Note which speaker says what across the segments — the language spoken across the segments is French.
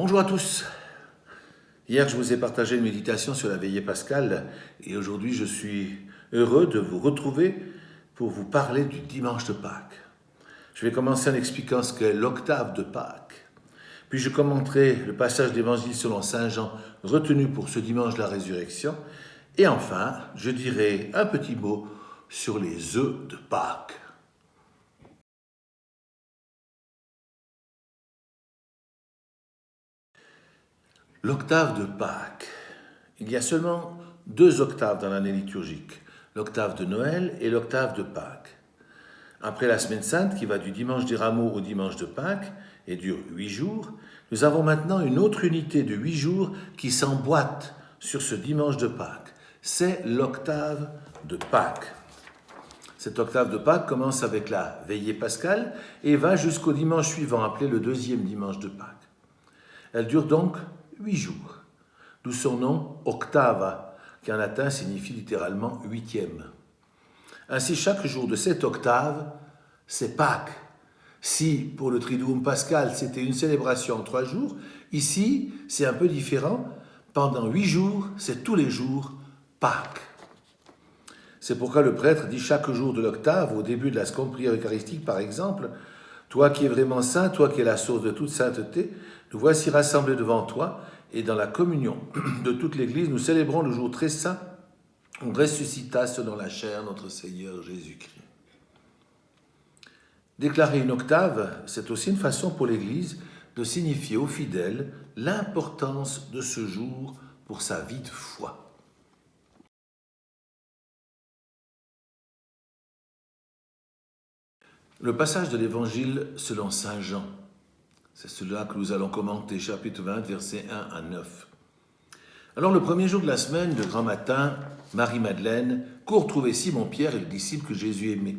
Speaker 1: Bonjour à tous. Hier, je vous ai partagé une méditation sur la veillée pascale et aujourd'hui, je suis heureux de vous retrouver pour vous parler du dimanche de Pâques. Je vais commencer en expliquant ce qu'est l'octave de Pâques. Puis je commenterai le passage d'évangile selon Saint Jean retenu pour ce dimanche de la résurrection. Et enfin, je dirai un petit mot sur les œufs de Pâques. L'octave de Pâques. Il y a seulement deux octaves dans l'année liturgique, l'octave de Noël et l'octave de Pâques. Après la Semaine Sainte, qui va du dimanche des Rameaux au dimanche de Pâques et dure 8 jours, nous avons maintenant une autre unité de 8 jours qui s'emboîte sur ce dimanche de Pâques. C'est l'octave de Pâques. Cette octave de Pâques commence avec la veillée pascale et va jusqu'au dimanche suivant, appelé le deuxième dimanche de Pâques. Elle dure donc 8 jours, d'où son nom octava, qui en latin signifie littéralement huitième. Ainsi, chaque jour de cette octave, c'est Pâques. Si, pour le Triduum pascal, c'était une célébration en 3 jours, ici, c'est un peu différent. Pendant 8 jours, c'est tous les jours Pâques. C'est pourquoi le prêtre dit chaque jour de l'octave, au début de la seconde prière eucharistique par exemple, « Toi qui es vraiment saint, toi qui es la source de toute sainteté, nous voici rassemblés devant toi, et dans la communion de toute l'Église, nous célébrons le jour très saint où ressuscita selon la chair notre Seigneur Jésus-Christ. » Déclarer une octave, c'est aussi une façon pour l'Église de signifier aux fidèles l'importance de ce jour pour sa vie de foi. Le passage de l'Évangile selon Saint Jean, c'est celui-là que nous allons commenter, chapitre 20, versets 1 à 9. Alors le premier jour de la semaine, de grand matin, Marie-Madeleine court trouver Simon-Pierre et le disciple que Jésus aimait.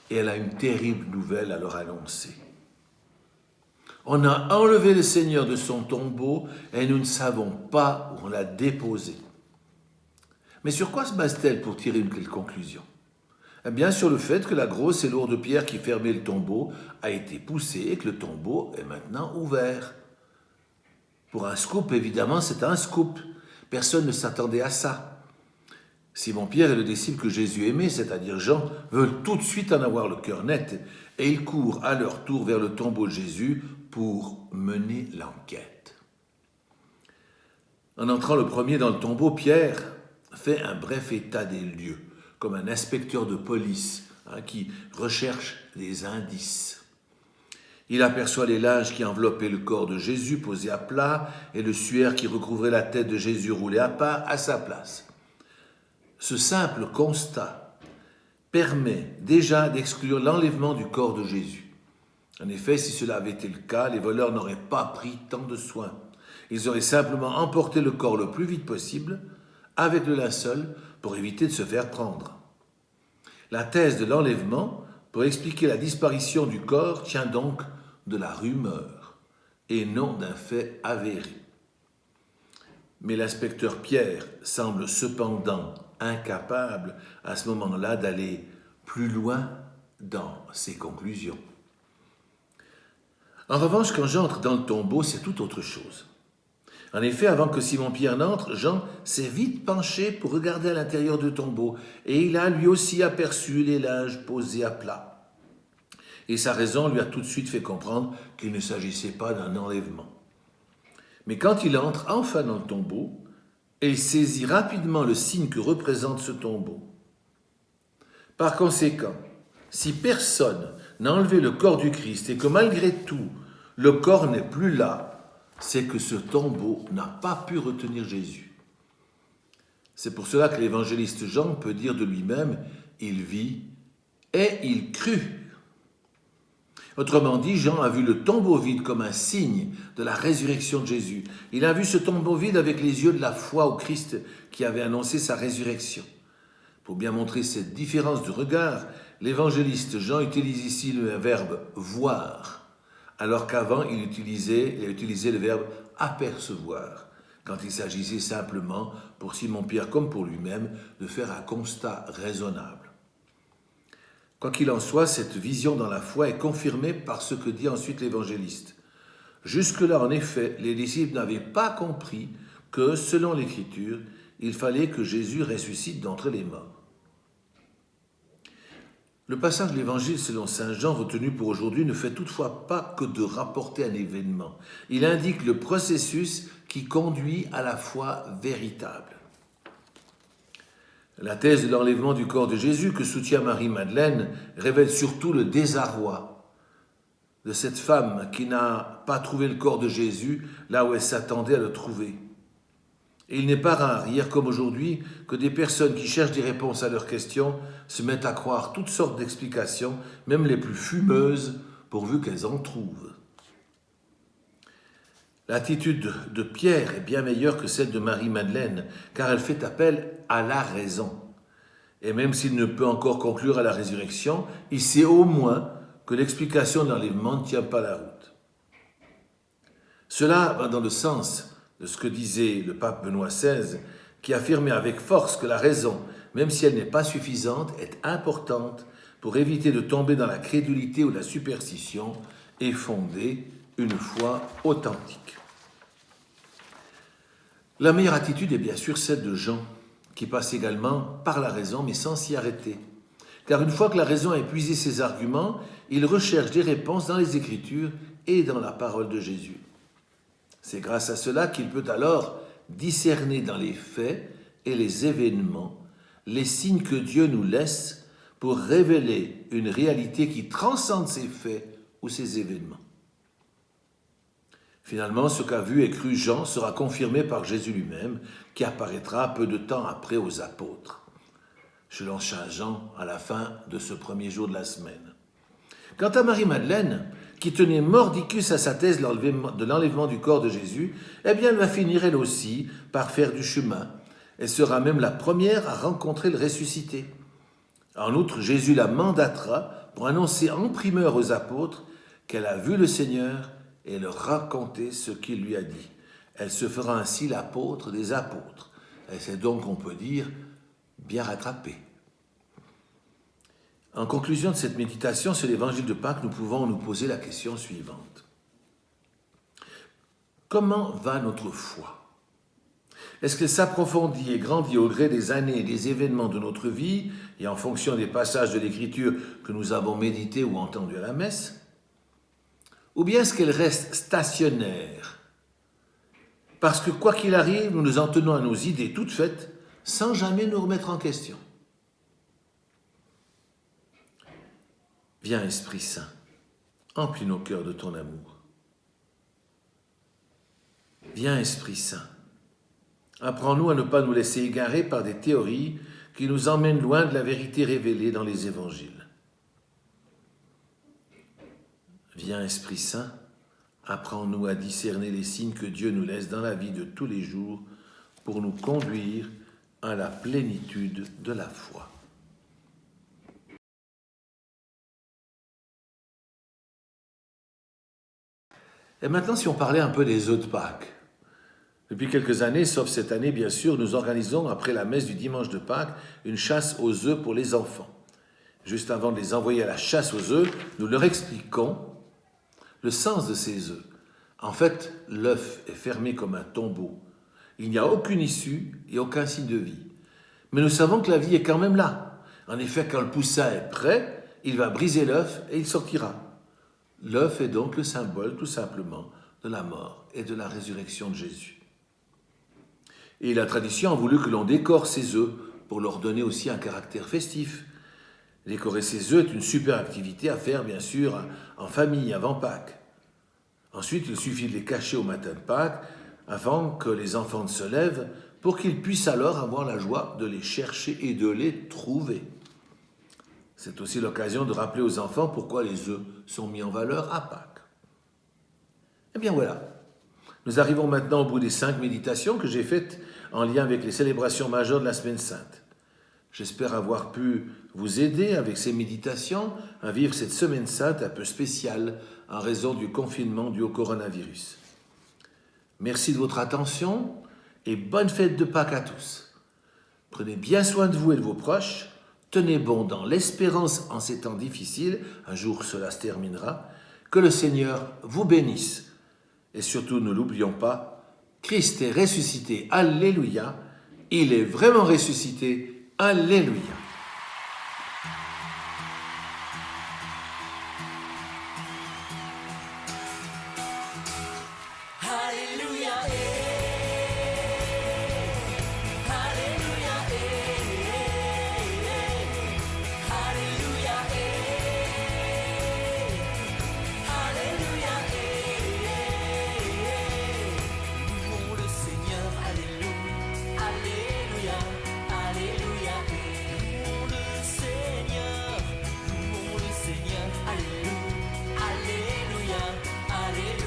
Speaker 1: Et elle a une terrible nouvelle à leur annoncer. On a enlevé le Seigneur de son tombeau et nous ne savons pas où on l'a déposé. Mais sur quoi se base-t-elle pour tirer une telle conclusion ? Eh bien, sur le fait que la grosse et lourde pierre qui fermait le tombeau a été poussée et que le tombeau est maintenant ouvert. Pour un scoop, évidemment, c'est un scoop. Personne ne s'attendait à ça. Simon-Pierre et le disciple que Jésus aimait, c'est-à-dire Jean, veulent tout de suite en avoir le cœur net et ils courent à leur tour vers le tombeau de Jésus pour mener l'enquête. En entrant le premier dans le tombeau, Pierre fait un bref état des lieux, comme un inspecteur de police qui recherche des indices. Il aperçoit les linges qui enveloppaient le corps de Jésus posé à plat et le suaire qui recouvrait la tête de Jésus roulé à part à sa place. Ce simple constat permet déjà d'exclure l'enlèvement du corps de Jésus. En effet, si cela avait été le cas, les voleurs n'auraient pas pris tant de soin. Ils auraient simplement emporté le corps le plus vite possible avec le linceul pour éviter de se faire prendre. La thèse de l'enlèvement, pour expliquer la disparition du corps, tient donc de la rumeur et non d'un fait avéré. Mais l'inspecteur Pierre semble cependant incapable à ce moment-là d'aller plus loin dans ses conclusions. En revanche, quand j'entre dans le tombeau, c'est tout autre chose. En effet, avant que Simon-Pierre n'entre, Jean s'est vite penché pour regarder à l'intérieur du tombeau et il a lui aussi aperçu les linges posés à plat. Et sa raison lui a tout de suite fait comprendre qu'il ne s'agissait pas d'un enlèvement. Mais quand il entre enfin dans le tombeau, il saisit rapidement le signe que représente ce tombeau. Par conséquent, si personne n'a enlevé le corps du Christ et que malgré tout, le corps n'est plus là, c'est que ce tombeau n'a pas pu retenir Jésus. C'est pour cela que l'évangéliste Jean peut dire de lui-même « il vit et il crut ». Autrement dit, Jean a vu le tombeau vide comme un signe de la résurrection de Jésus. Il a vu ce tombeau vide avec les yeux de la foi au Christ qui avait annoncé sa résurrection. Pour bien montrer cette différence de regard, l'évangéliste Jean utilise ici le verbe « voir », alors qu'avant il a utilisé le verbe « apercevoir », quand il s'agissait simplement, pour Simon-Pierre comme pour lui-même, de faire un constat raisonnable. Quoi qu'il en soit, cette vision dans la foi est confirmée par ce que dit ensuite l'évangéliste. Jusque-là, en effet, les disciples n'avaient pas compris que, selon l'Écriture, il fallait que Jésus ressuscite d'entre les morts. Le passage de l'Évangile selon saint Jean retenu pour aujourd'hui ne fait toutefois pas que de rapporter un événement. Il indique le processus qui conduit à la foi véritable. La thèse de l'enlèvement du corps de Jésus que soutient Marie-Madeleine révèle surtout le désarroi de cette femme qui n'a pas trouvé le corps de Jésus là où elle s'attendait à le trouver. Et il n'est pas rare, hier comme aujourd'hui, que des personnes qui cherchent des réponses à leurs questions se mettent à croire toutes sortes d'explications, même les plus fumeuses, pourvu qu'elles en trouvent. L'attitude de Pierre est bien meilleure que celle de Marie-Madeleine, car elle fait appel à la raison. Et même s'il ne peut encore conclure à la résurrection, il sait au moins que l'explication de l'enlèvement ne tient pas la route. Cela va dans le sens de ce que disait le pape Benoît XVI, qui affirmait avec force que la raison, même si elle n'est pas suffisante, est importante pour éviter de tomber dans la crédulité ou la superstition et fonder une foi authentique. La meilleure attitude est bien sûr celle de Jean, qui passe également par la raison, mais sans s'y arrêter. Car une fois que la raison a épuisé ses arguments, il recherche des réponses dans les Écritures et dans la parole de Jésus. C'est grâce à cela qu'il peut alors discerner dans les faits et les événements les signes que Dieu nous laisse pour révéler une réalité qui transcende ces faits ou ces événements. Finalement, ce qu'a vu et cru Jean sera confirmé par Jésus lui-même, qui apparaîtra peu de temps après aux apôtres, selon saint Jean, à la fin de ce premier jour de la semaine. Quant à Marie-Madeleine, qui tenait mordicus à sa thèse de l'enlèvement du corps de Jésus, eh bien elle va finir elle aussi par faire du chemin. Elle sera même la première à rencontrer le ressuscité. En outre, Jésus la mandatera pour annoncer en primeur aux apôtres qu'elle a vu le Seigneur et leur raconter ce qu'il lui a dit. Elle se fera ainsi l'apôtre des apôtres. Et c'est donc, on peut dire, bien rattrapée. En conclusion de cette méditation sur l'évangile de Pâques, nous pouvons nous poser la question suivante. Comment va notre foi ? Est-ce qu'elle s'approfondit et grandit au gré des années et des événements de notre vie et en fonction des passages de l'Écriture que nous avons médités ou entendus à la messe ? Ou bien est-ce qu'elle reste stationnaire ? Parce que quoi qu'il arrive, nous nous en tenons à nos idées toutes faites sans jamais nous remettre en question. Viens, Esprit Saint, emplis nos cœurs de ton amour. Viens, Esprit Saint, apprends-nous à ne pas nous laisser égarer par des théories qui nous emmènent loin de la vérité révélée dans les évangiles. Viens, Esprit Saint, apprends-nous à discerner les signes que Dieu nous laisse dans la vie de tous les jours pour nous conduire à la plénitude de la foi. Et maintenant, si on parlait un peu des œufs de Pâques. Depuis quelques années, sauf cette année bien sûr, nous organisons, après la messe du dimanche de Pâques, une chasse aux œufs pour les enfants. Juste avant de les envoyer à la chasse aux œufs, nous leur expliquons le sens de ces œufs. En fait, l'œuf est fermé comme un tombeau. Il n'y a aucune issue et aucun signe de vie. Mais nous savons que la vie est quand même là. En effet, quand le poussin est prêt, il va briser l'œuf et il sortira. L'œuf est donc le symbole, tout simplement, de la mort et de la résurrection de Jésus. Et la tradition a voulu que l'on décore ces œufs pour leur donner aussi un caractère festif. Décorer ces œufs est une super activité à faire, bien sûr, en famille, avant Pâques. Ensuite, il suffit de les cacher au matin de Pâques, avant que les enfants ne se lèvent, pour qu'ils puissent alors avoir la joie de les chercher et de les trouver. C'est aussi l'occasion de rappeler aux enfants pourquoi les œufs sont mis en valeur à Pâques. Eh bien voilà, nous arrivons maintenant au bout des 5 méditations que j'ai faites en lien avec les célébrations majeures de la Semaine Sainte. J'espère avoir pu vous aider avec ces méditations à vivre cette Semaine Sainte un peu spéciale en raison du confinement dû au coronavirus. Merci de votre attention et bonne fête de Pâques à tous. Prenez bien soin de vous et de vos proches. Tenez bon dans l'espérance en ces temps difficiles, un jour cela se terminera, que le Seigneur vous bénisse. Et surtout, ne l'oublions pas, Christ est ressuscité. Alléluia. Il est vraiment ressuscité. Alléluia.
Speaker 2: Alléluia, Alléluia, Alléluia.